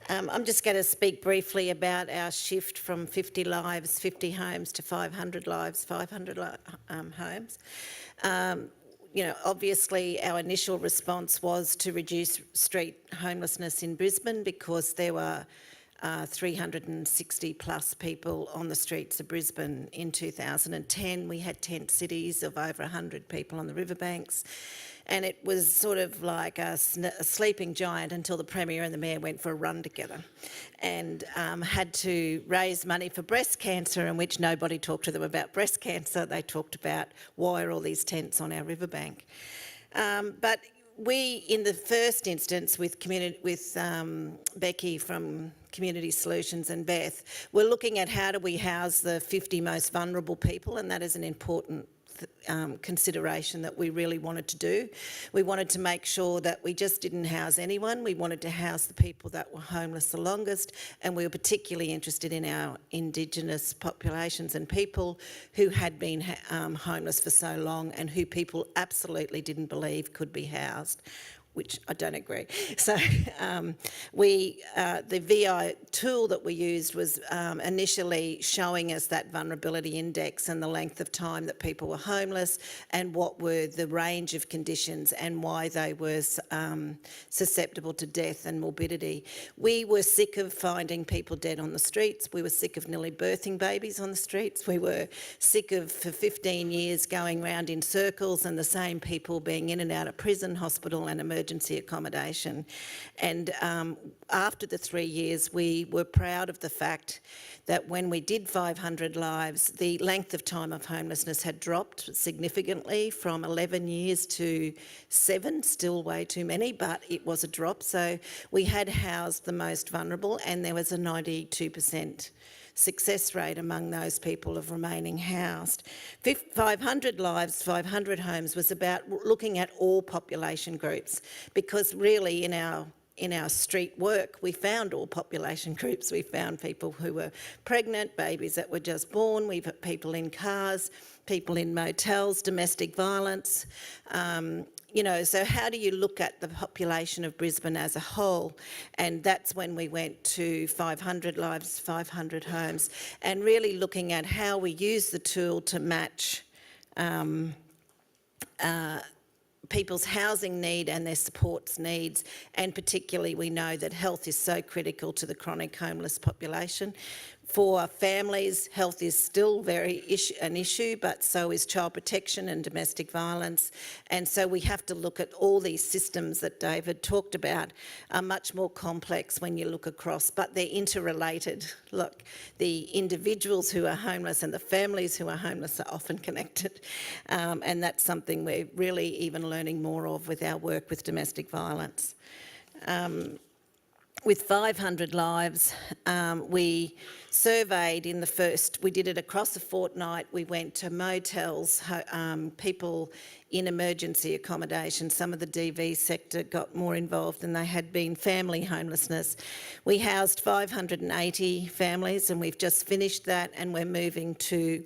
I'm just going to speak briefly about our shift from 50 lives, 50 homes to 500 lives, 500 homes. Obviously our initial response was to reduce street homelessness in Brisbane because there were 360 plus people on the streets of Brisbane in 2010. We had tent cities of over 100 people on the riverbanks, and it was sort of like a sleeping giant until the Premier and the Mayor went for a run together and had to raise money for breast cancer, in which nobody talked to them about breast cancer. They talked about why are all these tents on our riverbank. But we, in the first instance, with Becky from Community Solutions and Beth, we're looking at how do we house the 50 most vulnerable people, and that is an important consideration that we really wanted to do. We wanted to make sure that we just didn't house anyone. We wanted to house the people that were homeless the longest, and we were particularly interested in our Indigenous populations and people who had been homeless for so long and who people absolutely didn't believe could be housed, which I don't agree. So the VI tool that we used was initially showing us that vulnerability index and the length of time that people were homeless and what were the range of conditions and why they were susceptible to death and morbidity. We were sick of finding people dead on the streets. We were sick of nearly birthing babies on the streets. We were sick of, for 15 years, going round in circles and the same people being in and out of prison, hospital and emergency accommodation. And after the 3 years, we were proud of the fact that when we did 500 lives, the length of time of homelessness had dropped significantly from 11 years to 7, still way too many, but it was a drop. So we had housed the most vulnerable, and there was a 92% success rate among those people of remaining housed. 500 lives, 500 homes was about looking at all population groups, because really in our street work we found all population groups. We found people who were pregnant, babies that were just born, we've got people in cars, people in motels, domestic violence. So how do you look at the population of Brisbane as a whole? And that's when we went to 500 lives, 500 homes, and really looking at how we use the tool to match people's housing need and their supports needs, and particularly we know that health is so critical to the chronic homeless population. For families, health is still an issue, but so is child protection and domestic violence. And so we have to look at all these systems that David talked about are much more complex when you look across, but they're interrelated. Look, the individuals who are homeless and the families who are homeless are often connected. And that's something we're really even learning more of with our work with domestic violence. With 500 lives, we surveyed we did it across a fortnight. We went to motels, people in emergency accommodation. Some of the DV sector got more involved than they had been, family homelessness. We housed 580 families, and we've just finished that, and we're moving to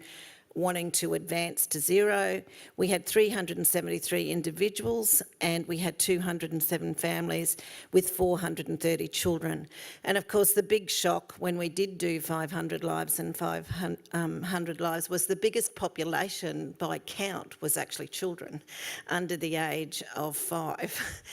wanting to advance to zero. We had 373 individuals and we had 207 families with 430 children. And of course the big shock when we did do 500 lives and 500 lives was the biggest population by count was actually children under the age of 5.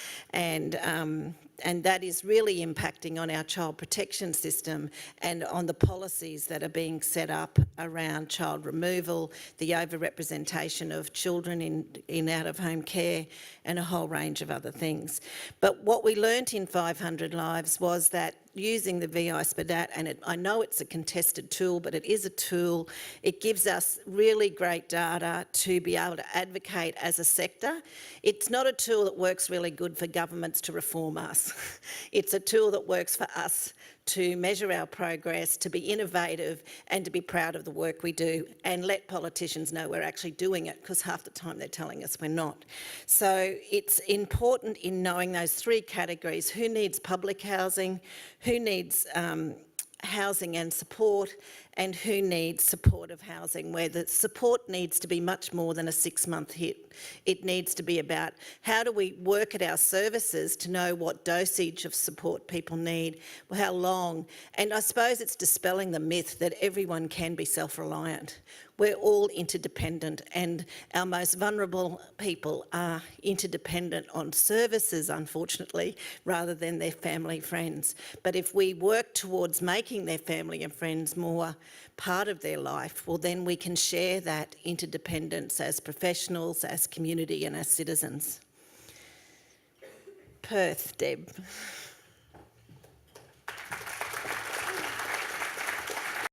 And that is really impacting on our child protection system and on the policies that are being set up around child removal, the overrepresentation of children in out-of-home care and a whole range of other things. But what we learnt in 500 Lives was that using the VI SPDAT, and I know it's a contested tool, but it is a tool. It gives us really great data to be able to advocate as a sector. It's not a tool that works really good for governments to reform us. It's a tool that works for us to measure our progress, to be innovative and to be proud of the work we do and let politicians know we're actually doing it, because half the time they're telling us we're not. So it's important in knowing those 3 categories: who needs public housing, who needs housing and support, and who needs supportive housing, where the support needs to be much more than a 6-month hit. It needs to be about how do we work at our services to know what dosage of support people need, how long, and I suppose it's dispelling the myth that everyone can be self-reliant. We're all interdependent, and our most vulnerable people are interdependent on services, unfortunately, rather than their family friends. But if we work towards making their family and friends more part of their life, well, then we can share that interdependence as professionals, as community and as citizens. Perth, Deb.